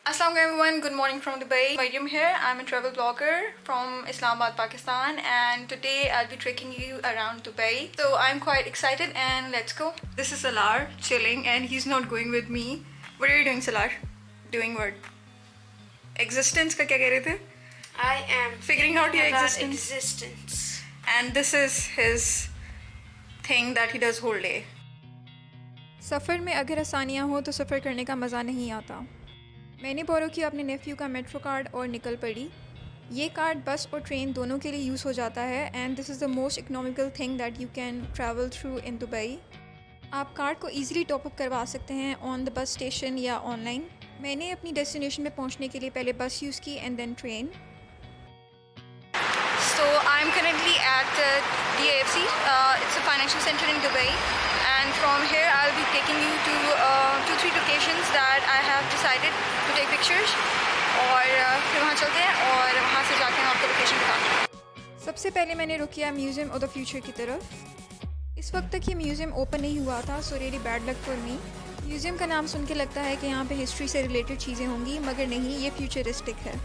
Assalamu everyone, good morning from Dubai. Mariam here. I'm a travel blogger from Islamabad, Pakistan, and today I'll be taking you around Dubai. So I'm quite excited and let's go. This is Salar chilling and he's not going with me. What are you doing, Salar? Doing what? Existence का क्या कह रहे थे? I am Figuring out your existence. existence. And this is his thing that he does whole day. सफ़र में अगर आसानियाँ हो तो सफ़र करने का मज़ा नहीं आता. मैंने बोरो किया अपने नेफ्यू का मेट्रो कार्ड और निकल पड़ी. ये कार्ड बस और ट्रेन दोनों के लिए यूज़ हो जाता है and this is the most economical thing that you can travel through in Dubai. आप कार्ड को ईज़िली टॉपअप करवा सकते हैं ऑन द बस स्टेशन या ऑनलाइन. मैंने अपनी डेस्टिनेशन में पहुंचने के लिए पहले बस यूज़ की and then train. So I'm currently at DIFC. It's a financial center in Dubai, and from here I'll be taking you to 2-3 locations that I have decided to take pictures. और फिर वहाँ चलते हैं और वहाँ से जाके हम आपको लोकेशन दिखाते हैं. सबसे पहले मैंने रुक किया म्यूज़ियम ऑफ द फ्यूचर की तरफ. इस वक्त तक ये म्यूज़ियम ओपन नहीं हुआ था, so really bad luck for me. Museum का नाम सुन के लगता है कि यहाँ पे हिस्ट्री से रिलेटेड चीज़ें होंगी, मगर नहीं, ये फ्यूचरिस्टिक है.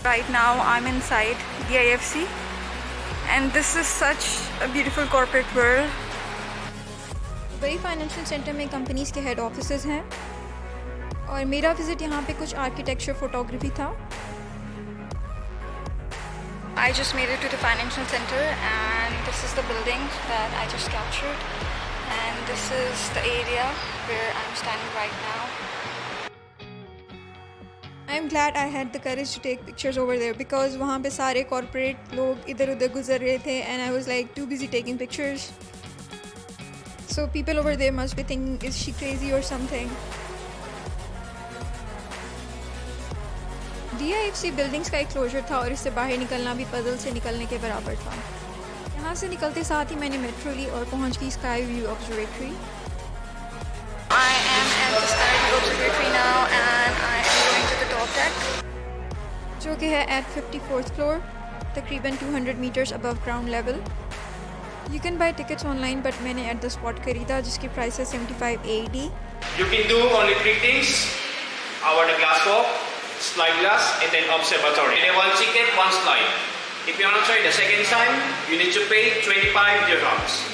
Right now I'm inside DIFC and this is such a beautiful corporate world. Dubai financial centre में कंपनीज़ के हेड ऑफिसेज हैं और मेरा विज़िट यहाँ पे कुछ आर्किटेक्चर फोटोग्राफी था. I just made it to the financial center and this is the building that I just captured and this is the area where I'm standing right now. I'm glad I had the courage to take pictures over there because वहाँ पे सारे corporate लोग इधर उधर गुजर रहे थे and I was like too busy taking pictures. So people over there must be thinking, is she crazy or something? DIFC buildings का एक closure था और इससे बाहर निकलना भी puzzle से निकलने के बराबर था. यहाँ से निकलते साथ ही मैंने मेट्रो ली और पहुँच गई Sky View Observatory. I am at the Sky View Observatory now and I am going to the top deck, जो कि है at 54th floor, तकरीबन 200 meters above ground level. You can buy tickets online, but मैंने at the spot खरीदा जिसकी price है 75 AED. You can do only 3 things: our the glass walk, slide glass, and then observatory. And then 1 ticket, 1 slide. If you want to try the second time, you need to pay 25 dirhams.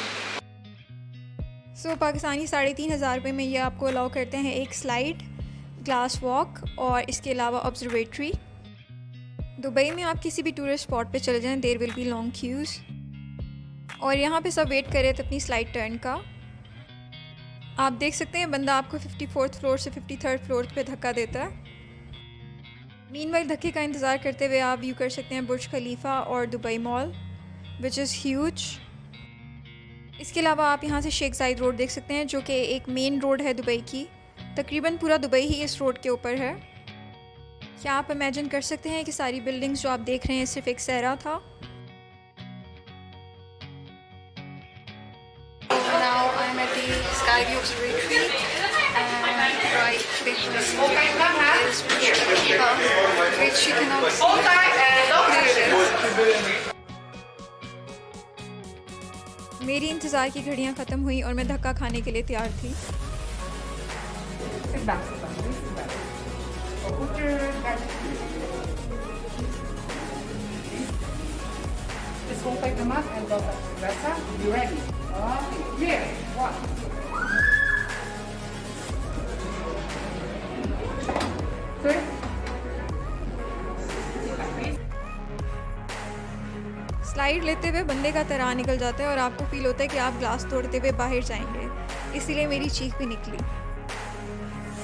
So Pakistani 3,500 रुपये में ये आपको allow करते हैं एक slide, glass walk और इसके अलावा ऑब्जर्वेटरी. दुबई में आप किसी भी टूरिस्ट स्पॉट पे चले जाएं, there will be long queues और यहाँ पे सब वेट कर रहे थे अपनी स्लाइड टर्न का. आप देख सकते हैं बंदा आपको 54th फ्लोर से 53rd फ्लोर पे धक्का देता है. मीनवाइल धक्के का इंतज़ार करते हुए आप व्यू कर सकते हैं बुर्ज खलीफा और Dubai mall which is huge. इसके अलावा आप यहाँ से शेख जायद रोड देख सकते हैं जो कि एक मेन रोड है दुबई की. तकरीबन पूरा दुबई ही इस रोड के ऊपर है. क्या आप इमेजिन कर सकते हैं कि सारी बिल्डिंग्स जो आप देख रहे हैं सिर्फ एक सहरा था. Now I'm at the Sky View Observatory and right behind me is Burj Khalifa, which you cannot see. There it is. मेरी इंतज़ार की घड़ियाँ ख़त्म हुई और मैं धक्का खाने के लिए तैयार थी. स्लाइड लेते हुए बंदे का तराह निकल जाता है और आपको फील होता है कि आप ग्लास तोड़ते हुए बाहर जाएंगे, इसीलिए मेरी चीख भी निकली.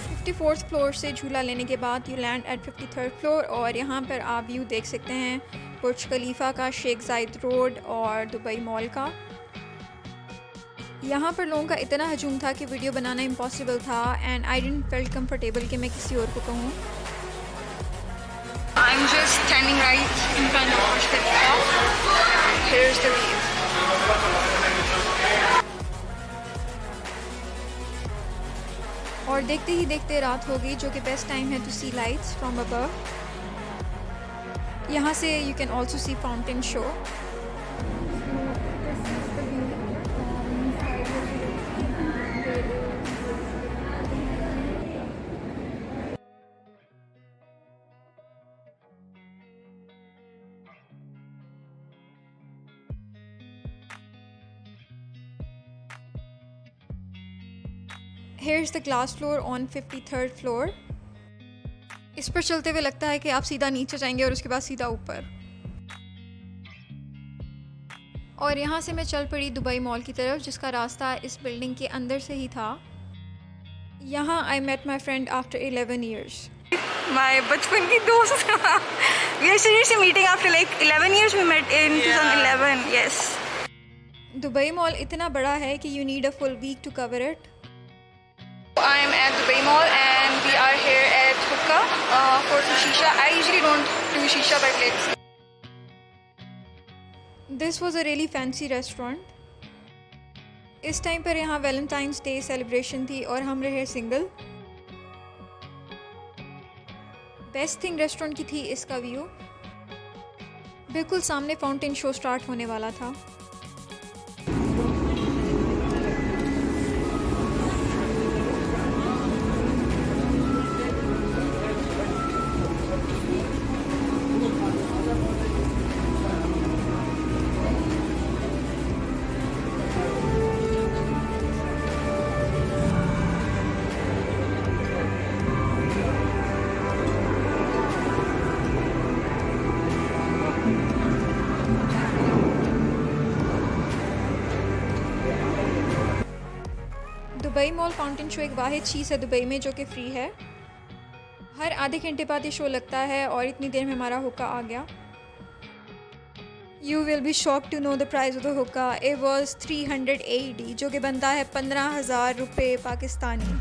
54th फ्लोर से झूला लेने के बाद you land at 53rd floor और यहाँ पर आप व्यू देख सकते हैं बुर्ज खलीफा का, शेख जायद रोड और दुबई मॉल का. यहाँ पर लोगों का इतना हजूम था कि वीडियो बनाना इम्पॉसिबल था and I didn't feel comfortable कि मैं किसी और को कहूँ. I'm just standing right in front of Burj Khalifa. Here's the view. और देखते ही देखते रात हो गई जो कि बेस्ट टाइम है to see lights from above. यहाँ से you can also see fountain show. Here's the glass floor on 53rd floor. इस पर चलते हुए लगता है कि आप सीधा नीचे जाएंगे और उसके बाद सीधा ऊपर। और यहाँ से मैं चल पड़ी दुबई मॉल की तरफ, जिसका रास्ता इस बिल्डिंग के अंदर से ही था। यहाँ I met my friend after 11 years. My बचपन की दोस्त we are seriously meeting after like 11 years. We met in 2011. Yes. Dubai mall इतना बड़ा है कि you need a full week to cover it. I'm at Dubai Mall and we are here at Hookah for some shisha. I usually don't do shisha, but let's see. This was a really fancy restaurant. इस time पर यहाँ Valentine's day celebration थी और हम रहे single. Best thing restaurant की थी इसका व्यू। बिल्कुल सामने फाउंटेन शो स्टार्ट होने वाला था। दुबई मॉल फाउंटेन शो एक वाहिद चीज़ है दुबई में जो कि फ्री है। हर आधे घंटे बाद ये शो लगता है और इतनी देर में हमारा हुक्का आ गया। You will be shock to know the price of the hookah. It was 300 AED, जो कि बनता है 15,000 रुपये Pakistani.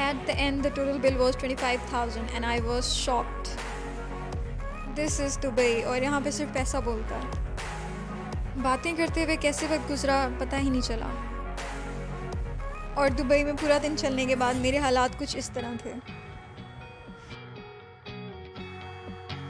At the end, the total bill was 25,000 and I was shocked. This is Dubai और यहाँ पे सिर्फ पैसा बोलता है। बातें करते हुए कैसे वक्त गुजरा पता ही नहीं चला। और दुबई में पूरा दिन चलने के बाद मेरे हालात कुछ इस तरह थे।